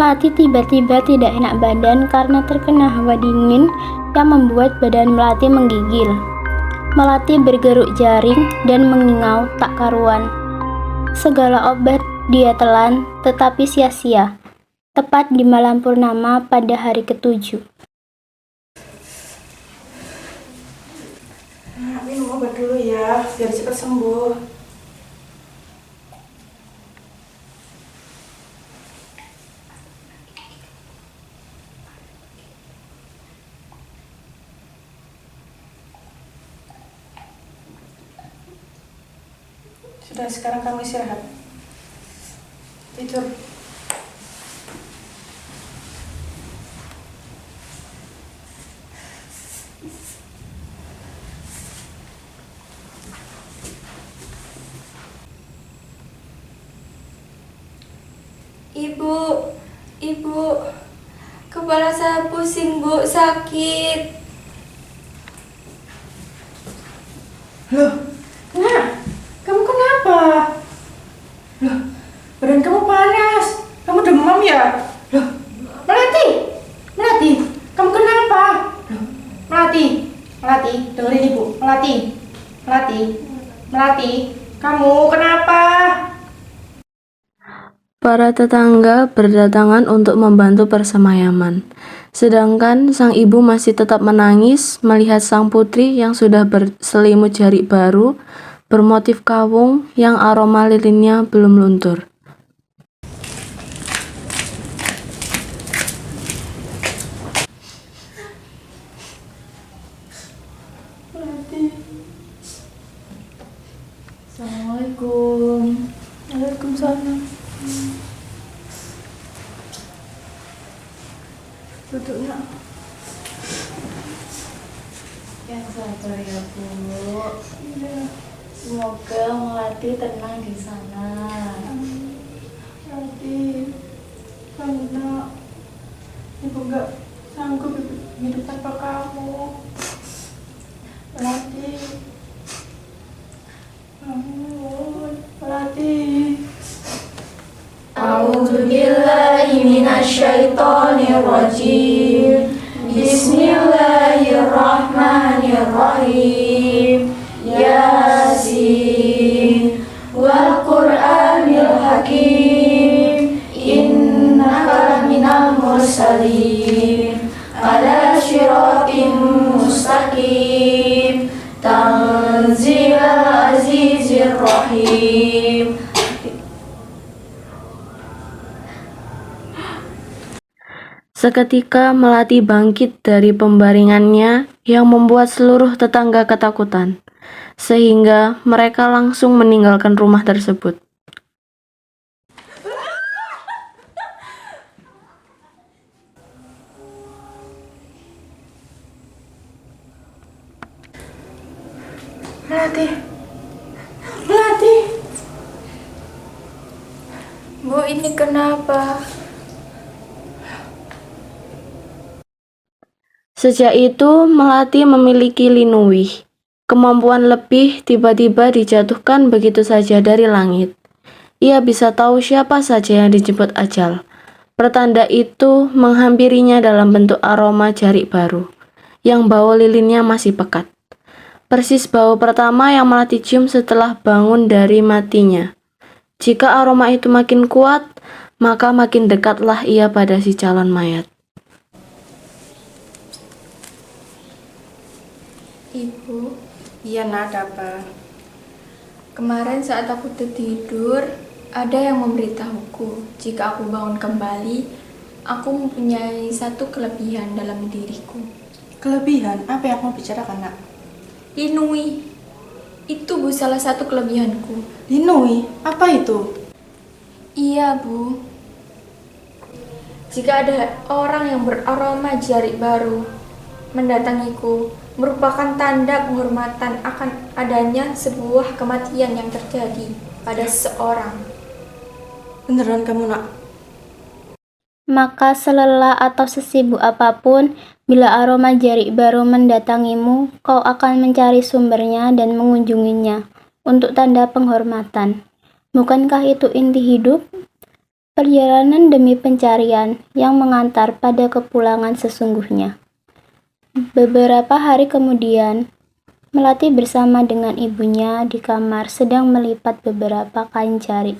Melati tiba-tiba tidak enak badan karena terkena hawa dingin yang membuat badan Melati menggigil. Melati bergeruk jaring dan mengingau tak karuan. Segala obat dia telan, tetapi sia-sia. Tepat di malam purnama pada hari ke-7. Minum obat dulu ya, biar cepat sembuh. Sudah, sekarang kamu istirahat. Tidur. Ibu, kepala saya pusing, Bu, sakit. Loh, Nak, kamu kenapa? Loh, badan kamu panas. Kamu demam ya? Loh, Melati, kamu kenapa? Loh, Melati, dengerin Ibu. Melati, kamu kenapa? Para tetangga berdatangan untuk membantu persemayaman. Sedangkan sang ibu masih tetap menangis melihat sang putri yang sudah berselimut jarik baru bermotif kawung yang aroma lilinnya belum luntur. Assalamualaikum. Waalaikumsalam. Duduk, Nak. Yang sabar ya, Bu. Iya. Semoga Melati tenang di sana. Melati, Nak, Ibu nggak sanggup hidup tanpa kamu. Melati, Melati. A'udzu billahi minasyaitonir rajim. Bismillahirrahmanirrahim. Yasin wal Qur'anil Hakim. Innaka laminal mursalin ala syiratin mustaqim. Tanzilal azizir rahim. Seketika Melati bangkit dari pembaringannya yang membuat seluruh tetangga ketakutan, sehingga mereka langsung meninggalkan rumah tersebut. Melati. Bu, ini kenapa? Sejak itu, Melati memiliki linuwih. Kemampuan lebih tiba-tiba dijatuhkan begitu saja dari langit. Ia bisa tahu siapa saja yang dijemput ajal. Pertanda itu menghampirinya dalam bentuk aroma jarik baru, yang bau lilinnya masih pekat. Persis bau pertama yang Melati cium setelah bangun dari matinya. Jika aroma itu makin kuat, maka makin dekatlah ia pada si calon mayat. Ibu, Iya, Nak, ada apa? kemarin saat aku tertidur, ada yang memberitahuku jika aku bangun kembali, aku mempunyai satu kelebihan dalam diriku. Kelebihan? Apa yang mau bicarakan, Nak? Inui, itu Bu salah satu kelebihanku. Linui? Apa itu? Iya, Bu. Jika ada orang yang beraroma jarik baru mendatangiku, merupakan tanda penghormatan akan adanya sebuah kematian yang terjadi pada seseorang. Beneran kamu, Nak? Maka selelah atau sesibuk apapun, bila aroma jarik baru mendatangimu, kau akan mencari sumbernya dan mengunjunginya untuk tanda penghormatan. Bukankah itu inti hidup? Perjalanan demi pencarian yang mengantar pada kepulangan sesungguhnya. Beberapa hari kemudian, Melati bersama dengan ibunya di kamar sedang melipat beberapa kain jarik.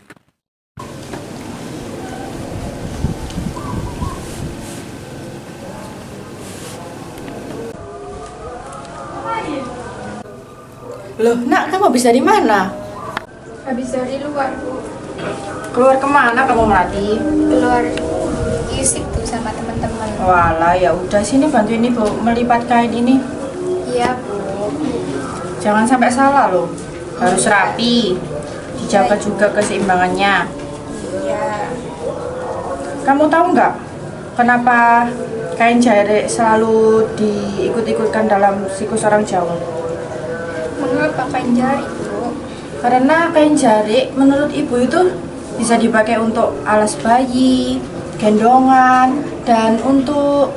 Loh, nak, kamu bisa di mana? Habis dari luar, Bu. Keluar kemana kamu, Melati? Keluar isik tuh sama teman-teman. Walah, ya udah sini bantuin ibu melipat kain ini. Iya, Bu. Jangan sampai salah loh. Harus rapi. Dijaga juga keseimbangannya. Iya. Kamu tahu nggak kenapa kain jarik selalu diikut-ikutkan dalam siklus orang Jawa? Mengapa kain jarik, Bu? Karena kain jarik menurut ibu itu bisa dipakai untuk alas bayi, gendongan, dan untuk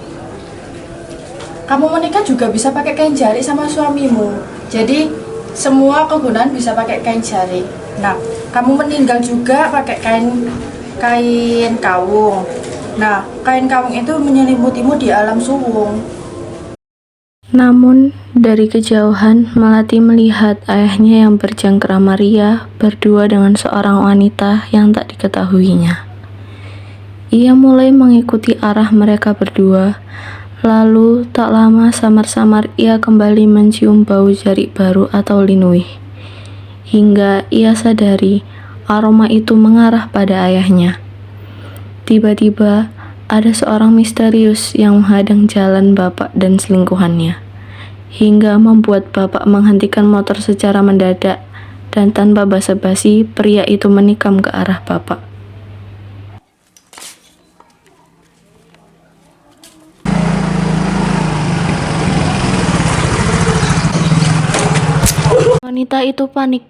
kamu menikah juga bisa pakai kain jarik sama suamimu. Jadi semua kegunaan bisa pakai kain jarik. Nah, kamu meninggal juga pakai kain kawung. Nah, kain kawung itu menyelimutimu di alam suwung. Namun, dari kejauhan, Melati melihat ayahnya yang bercengkrama ria berdua dengan seorang wanita yang tak diketahuinya. Ia mulai mengikuti arah mereka berdua, lalu tak lama samar-samar ia kembali mencium bau jarik baru atau linuih. Hingga ia sadari aroma itu mengarah pada ayahnya. Tiba-tiba, ada seorang misterius yang menghadang jalan bapak dan selingkuhannya, hingga membuat bapak menghentikan motor secara mendadak, dan tanpa basa-basi pria itu menikam ke arah bapak. Wanita itu panik,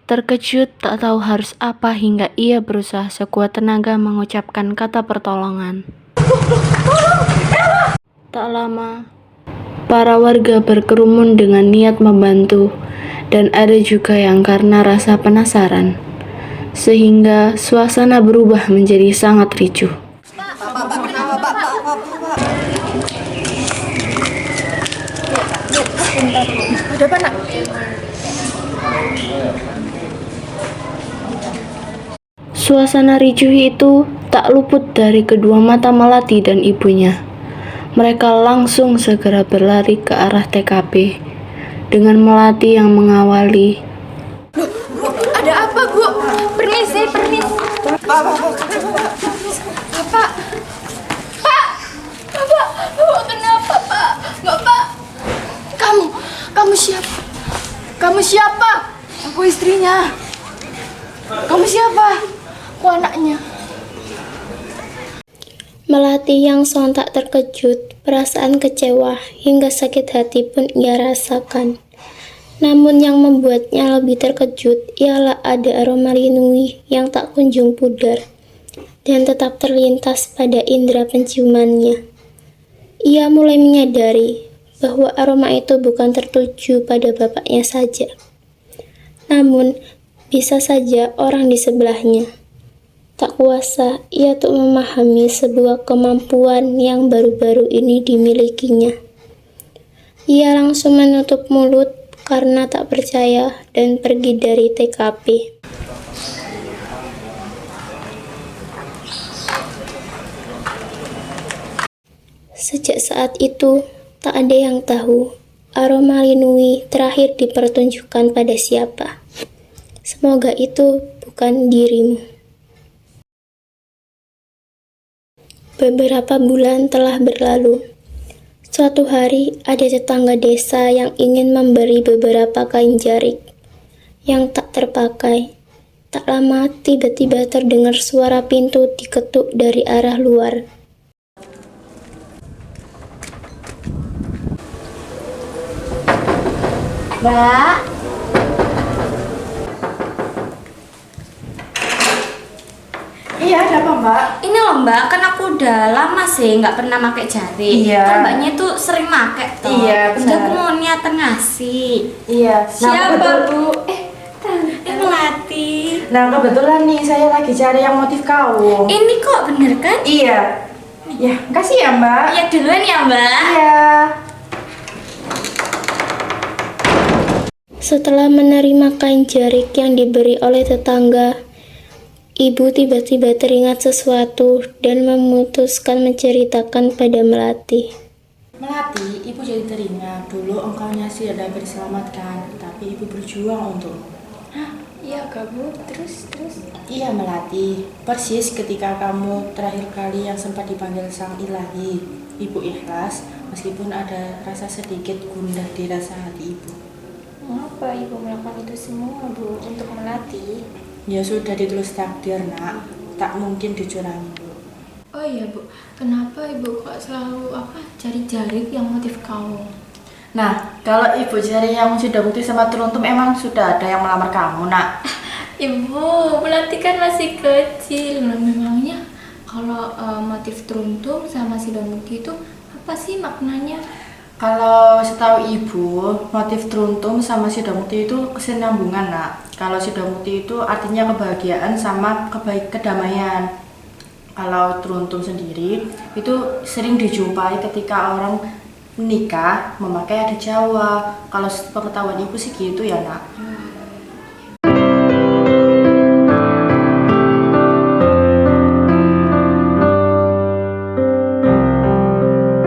terkejut tak tahu harus apa hingga ia berusaha sekuat tenaga mengucapkan kata pertolongan. Tak lama, para warga berkerumun dengan niat membantu, dan ada juga yang karena rasa penasaran, sehingga suasana berubah menjadi sangat ricuh. Ada apa, nak? Suasana ricuh itu tak luput dari kedua mata Melati dan ibunya. Mereka langsung segera berlari ke arah TKP dengan Melati yang mengawali. Ada apa, Bu? Permisi. Bapak. Bapak, kenapa, Pak? Bapak. Kamu siapa? Kamu siapa? Aku istrinya. Kamu siapa? Aku anaknya. Melati yang sontak terkejut, perasaan kecewa hingga sakit hati pun ia rasakan. Namun yang membuatnya lebih terkejut ialah ada aroma linuih yang tak kunjung pudar dan tetap terlintas pada indera penciumannya. Ia mulai menyadari bahwa aroma itu bukan tertuju pada bapaknya saja, namun bisa saja orang di sebelahnya. Tak kuasa ia untuk memahami sebuah kemampuan yang baru-baru ini dimilikinya. Ia langsung menutup mulut karena tak percaya dan pergi dari TKP. Sejak saat itu, tak ada yang tahu aroma linui terakhir dipertunjukkan pada siapa. Semoga itu bukan dirimu. Beberapa bulan telah berlalu. Suatu hari ada tetangga desa yang ingin memberi beberapa kain jarik yang tak terpakai. Tak lama tiba-tiba terdengar suara pintu diketuk dari arah luar. Mbak, Iya, ada apa, Mbak? ini loh Mbak, kan aku udah lama sih nggak pernah pakai jari. Iya. Kan Mbaknya itu sering pakai toh. Iya, Jadi benar. aku mau niatan ngasih. Iya. Siapa, betul, Bu? Melati. Nah, kebetulan nih saya lagi cari yang motif kaum. Ini kok bener kan? Iya. Ya, kasih ya, Mbak. Ya duluan ya Mbak. Iya. Setelah menerima kain jarik yang diberi oleh tetangga, ibu tiba-tiba teringat sesuatu dan memutuskan menceritakan pada Melati. Melati, ibu jadi teringat dulu engkau nyasil dan diselamatkan, tapi ibu berjuang untuk. Iya kak Bu, terus. Iya Melati, persis ketika kamu terakhir kali yang sempat dipanggil sang ilahi, ibu ikhlas meskipun ada rasa sedikit gundah di rasa hati ibu. Mengapa ibu melakukan itu semua Bu untuk Melati? Ya sudah ditulis takdir nak, tak mungkin dicurangi bu. Oh iya Bu, kenapa ibu kok selalu cari jarik yang motif kaum? Nah, kalau ibu cari yang sudah bukti sama teruntum emang sudah ada yang melamar kamu nak. Ibu, Melati kan masih kecil. Memangnya kalau motif teruntum sama sidang bukti itu apa sih maknanya? Kalau setahu ibu, motif teruntum sama sidamukti itu kesinambungan nak. Kalau sidamukti itu artinya kebahagiaan sama kedamaian. Kalau teruntum sendiri itu sering dijumpai ketika orang menikah memakai adat Jawa. Kalau pengetahuan ibu sih gitu ya nak.